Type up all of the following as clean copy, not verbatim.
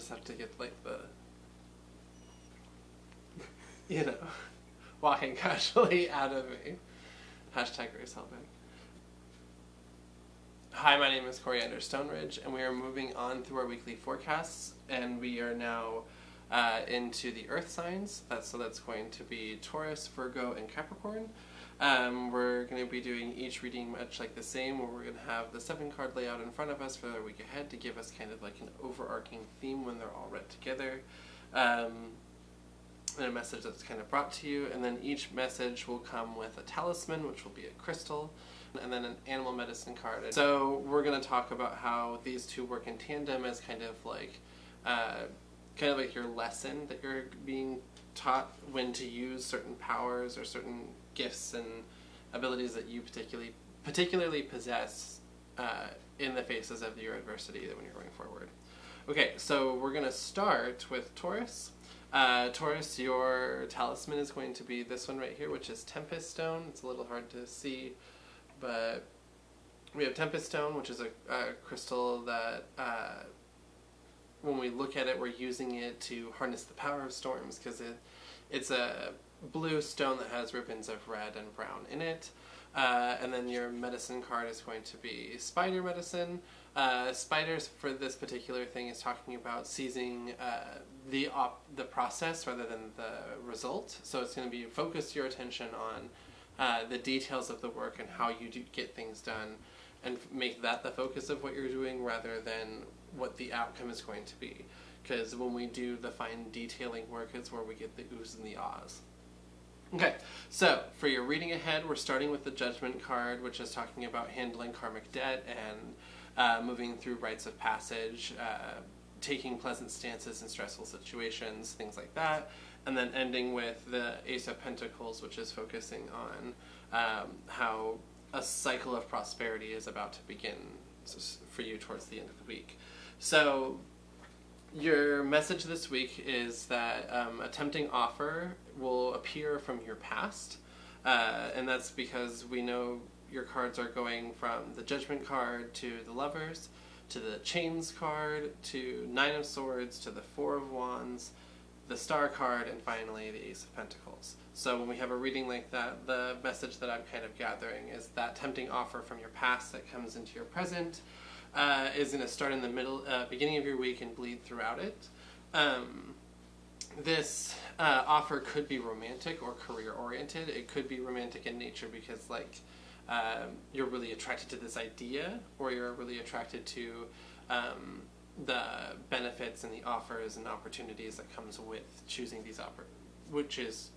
just have to get like the, you know, walking casually out of me. Hashtag Grace Helbig. Hi, my name is Coriander Stoneridge, and we are moving on through our weekly forecasts, and we are now into the Earth signs. So that's going to be Taurus, Virgo, and Capricorn. We're going to be doing each reading much like the same, where we're going to have the 7-card layout in front of us for the week ahead to give us kind of like an overarching theme when they're all read together. And a message that's kind of brought to you, and then each message will come with a talisman, which will be a crystal, and then an animal medicine card. So we're going to talk about how these two work in tandem as kind of like your lesson that you're being taught when to use certain powers or certain gifts and abilities that you particularly possess in the faces of your adversity when you're going forward. Okay, so we're going to start with Taurus. Taurus, your talisman is going to be this one right here, which is Tempest Stone. It's a little hard to see, but we have Tempest Stone, which is a crystal that when we look at it, we're using it to harness the power of storms, because it's a blue stone that has ribbons of red and brown in it. And then your medicine card is going to be Spider Medicine. Spiders, for this particular thing, is talking about seizing the process rather than the result. So it's going to be focus your attention on the details of the work and how you do get things done, and make that the focus of what you're doing rather than what the outcome is going to be. Because when we do the fine detailing work, it's where we get the oohs and the ahs. Okay, so for your reading ahead, we're starting with the Judgment card, which is talking about handling karmic debt and moving through rites of passage, taking pleasant stances in stressful situations, things like that. And then ending with the Ace of Pentacles, which is focusing on how a cycle of prosperity is about to begin for you towards the end of the week. So your message this week is that a tempting offer will appear from your past, and that's because we know your cards are going from the Judgment card to the Lovers, to the Chains card, to 9 of Swords, to the 4 of Wands, the Star card, and finally the Ace of Pentacles. So when we have a reading like that, the message that I'm kind of gathering is that tempting offer from your past that comes into your present is going to start in the beginning of your week and bleed throughout it. This offer could be romantic or career-oriented. It could be romantic in nature because, like, you're really attracted to this idea, or you're really attracted to the benefits and the offers and opportunities that comes with choosing these which is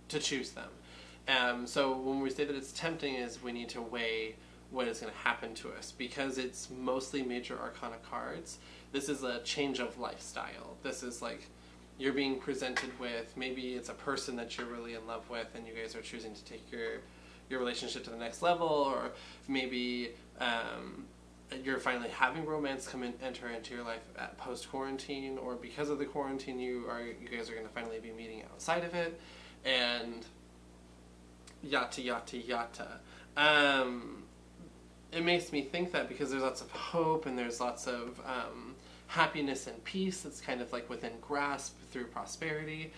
to choose them. So when we say that it's tempting, is we need to weigh what is going to happen to us, because it's mostly major arcana cards. This is a change of lifestyle. This is like you're being presented with, maybe it's a person that you're really in love with and you guys are choosing to take your relationship to the next level, or maybe you're finally having romance enter into your life at post-quarantine, or because of the quarantine you guys are going to finally be meeting outside of it, and yada yada yada. It makes me think that because there's lots of hope and there's lots of happiness and peace that's kind of like within grasp through prosperity.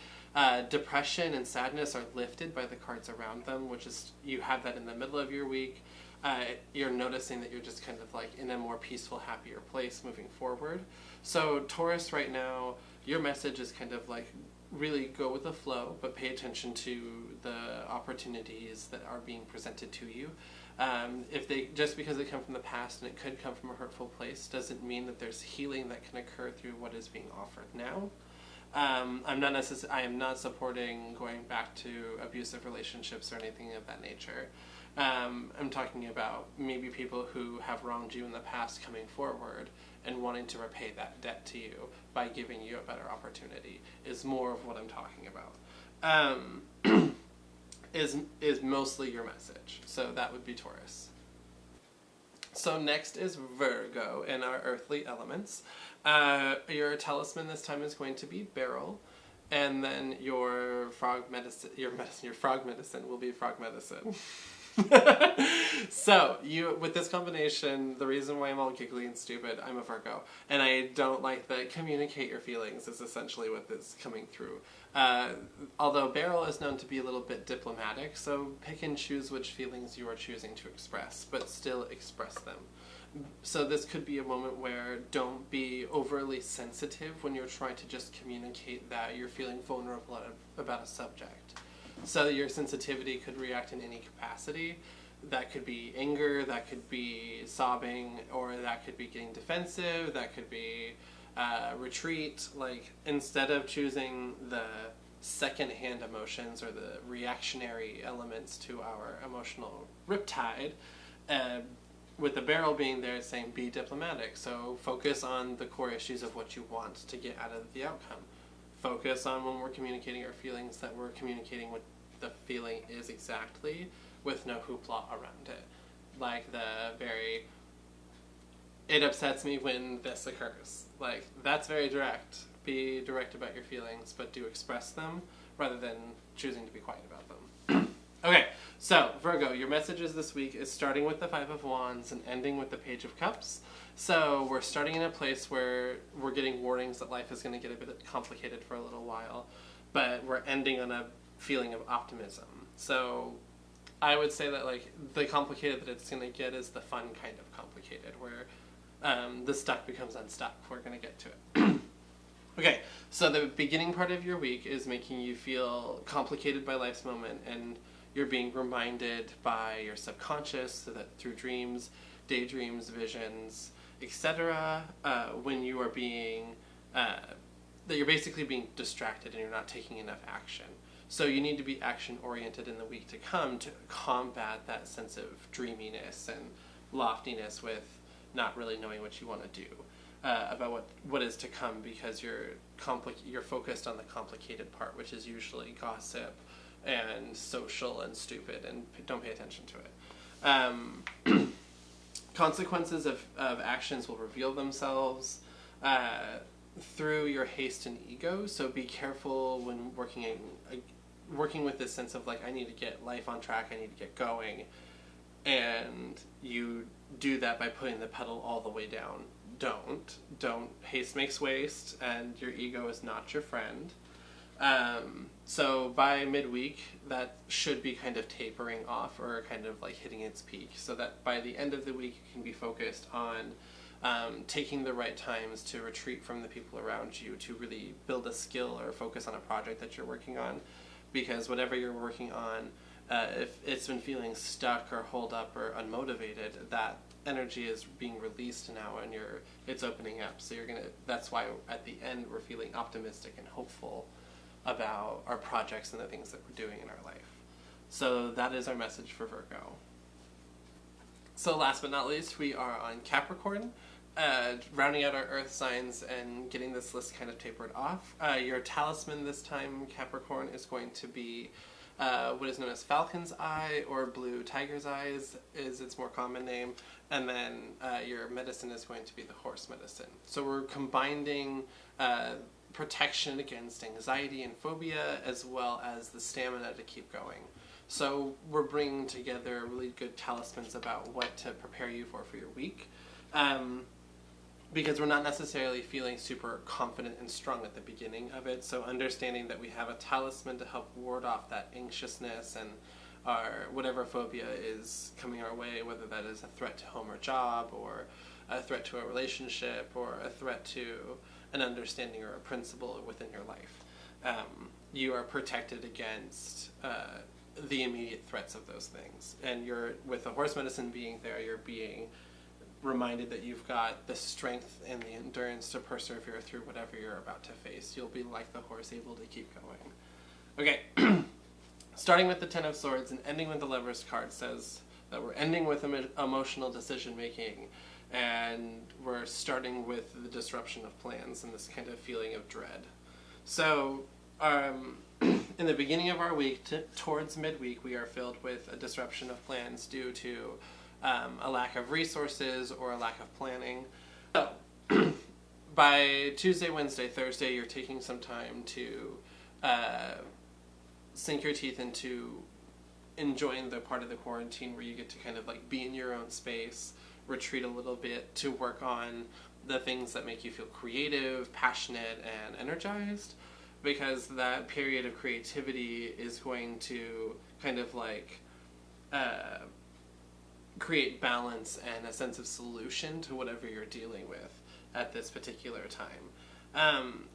Depression and sadness are lifted by the cards around them, which is, you have that in the middle of your week. You're noticing that you're just kind of like in a more peaceful, happier place moving forward. So Taurus, right now, your message is kind of like really go with the flow, but pay attention to the opportunities that are being presented to you. Just because they come from the past and it could come from a hurtful place doesn't mean that there's healing that can occur through what is being offered now. I am not supporting going back to abusive relationships or anything of that nature. I'm talking about maybe people who have wronged you in the past coming forward and wanting to repay that debt to you by giving you a better opportunity is more of what I'm talking about. Is mostly your message. So that would be Taurus. So next is Virgo in our earthly elements. Your talisman this time is going to be Beryl, and then your frog medicine will be frog medicine. So, with this combination, the reason why I'm all giggly and stupid, I'm a Virgo, and I don't like that communicate your feelings is essentially what is coming through. Although Beryl is known to be a little bit diplomatic, so pick and choose which feelings you are choosing to express, but still express them. So this could be a moment where don't be overly sensitive when you're trying to just communicate that you're feeling vulnerable about a subject. So your sensitivity could react in any capacity. That could be anger, that could be sobbing, or that could be getting defensive, that could be retreat. Like, instead of choosing the second-hand emotions or the reactionary elements to our emotional riptide, with the Beryl being there saying be diplomatic. So focus on the core issues of what you want to get out of the outcome. Focus on when we're communicating our feelings that we're communicating what the feeling is exactly, with no hoopla around it. Like it upsets me when this occurs. Like, that's very direct. Be direct about your feelings, but do express them rather than choosing to be quiet about them. Okay, so Virgo, your messages this week is starting with the Five of Wands and ending with the Page of Cups. So we're starting in a place where we're getting warnings that life is going to get a bit complicated for a little while, but we're ending on a feeling of optimism. So I would say that, like, the complicated that it's going to get is the fun kind of complicated, where the stuck becomes unstuck. We're going to get to it. Okay, so the beginning part of your week is making you feel complicated by life's moment, and you're being reminded by your subconscious, so that through dreams, daydreams, visions, etc., when you are being, that you're basically being distracted and you're not taking enough action. So you need to be action-oriented in the week to come to combat that sense of dreaminess and loftiness with not really knowing what you want to do about what is to come, because you're focused on the complicated part, which is usually gossip and social and stupid, and don't pay attention to it. Consequences of actions will reveal themselves through your haste and ego, so be careful when working with this sense of, like, I need to get life on track, I need to get going, and you do that by putting the pedal all the way down. Don't. Haste makes waste, and your ego is not your friend. So by midweek, that should be kind of tapering off, or kind of like hitting its peak, so that by the end of the week you can be focused on taking the right times to retreat from the people around you, to really build a skill or focus on a project that you're working on, because whatever you're working on, if it's been feeling stuck or holed up or unmotivated, that energy is being released now, and it's opening up. So that's why at the end we're feeling optimistic and hopeful about our projects and the things that we're doing in our life. So that is our message for Virgo. So last but not least, we are on Capricorn, rounding out our earth signs and getting this list kind of tapered off. Your talisman this time, Capricorn, is going to be what is known as Falcon's Eye, or Blue Tiger's Eyes is its more common name, and then your medicine is going to be the horse medicine. So we're combining protection against anxiety and phobia, as well as the stamina to keep going. So we're bringing together really good talismans about what to prepare you for your week, because we're not necessarily feeling super confident and strong at the beginning of it. So understanding that we have a talisman to help ward off that anxiousness and our whatever phobia is coming our way, whether that is a threat to home or job, or a threat to a relationship, or a threat to an understanding or a principle within your life. You are protected against the immediate threats of those things. And with the horse medicine being there, you're being reminded that you've got the strength and the endurance to persevere through whatever you're about to face. You'll be like the horse, able to keep going. Okay, starting with the Ten of Swords and ending with the Lover's card says that we're ending with emotional decision making, and we're starting with the disruption of plans and this kind of feeling of dread. So in the beginning of our week, towards midweek, we are filled with a disruption of plans due to a lack of resources or a lack of planning. So by Tuesday, Wednesday, Thursday, you're taking some time to sink your teeth into enjoying the part of the quarantine where you get to kind of like be in your own space, retreat a little bit to work on the things that make you feel creative, passionate, and energized, because that period of creativity is going to kind of like create balance and a sense of solution to whatever you're dealing with at this particular time.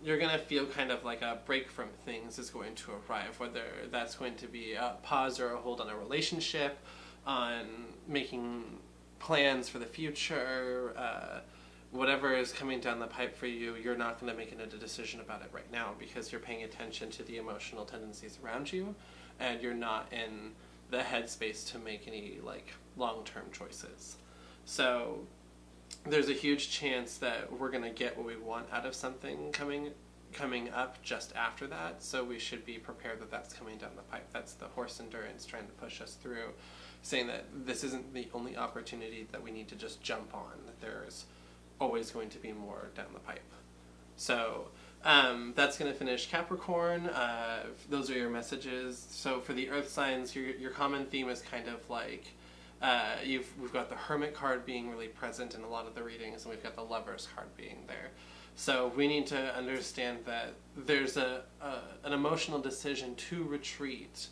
You're going to feel kind of like a break from things is going to arrive, whether that's going to be a pause or a hold on a relationship, on making plans for the future, whatever is coming down the pipe for you. You're not going to make a decision about it right now because you're paying attention to the emotional tendencies around you, and you're not in the headspace to make any like long-term choices. So there's a huge chance that we're going to get what we want out of something coming up just after that, so we should be prepared that that's coming down the pipe. That's the horse endurance trying to push us through, saying that this isn't the only opportunity that we need to just jump on, that there's always going to be more down the pipe. So that's going to finish Capricorn. Those are your messages. So for the earth signs, your common theme is kind of like we've got the Hermit card being really present in a lot of the readings, and we've got the Lovers card being there. So we need to understand that there's an emotional decision to retreat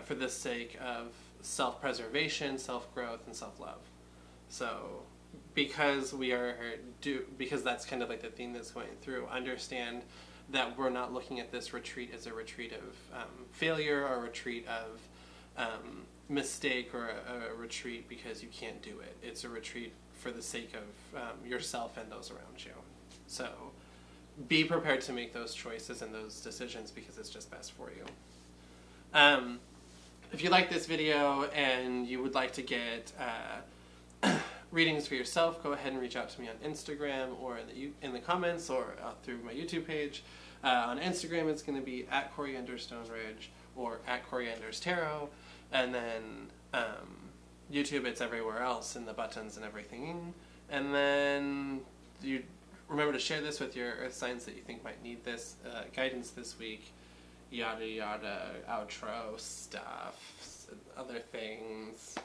for the sake of self-preservation, self-growth, and self-love. So because because that's kind of like the theme that's going through, understand that we're not looking at this retreat as a retreat of failure, or a retreat of mistake, or a retreat because you can't do it. It's a retreat for the sake of yourself and those around you. So be prepared to make those choices and those decisions because it's just best for you. If you like this video and you would like to get readings for yourself, go ahead and reach out to me on Instagram or in the comments, or through my YouTube page. On Instagram, it's going to be @CorianderStoneRidge or @CoriandersTarot, and then YouTube, it's everywhere else in the buttons and everything. And then you remember to share this with your earth signs that you think might need this guidance this week. Yada yada, outro stuff, other things.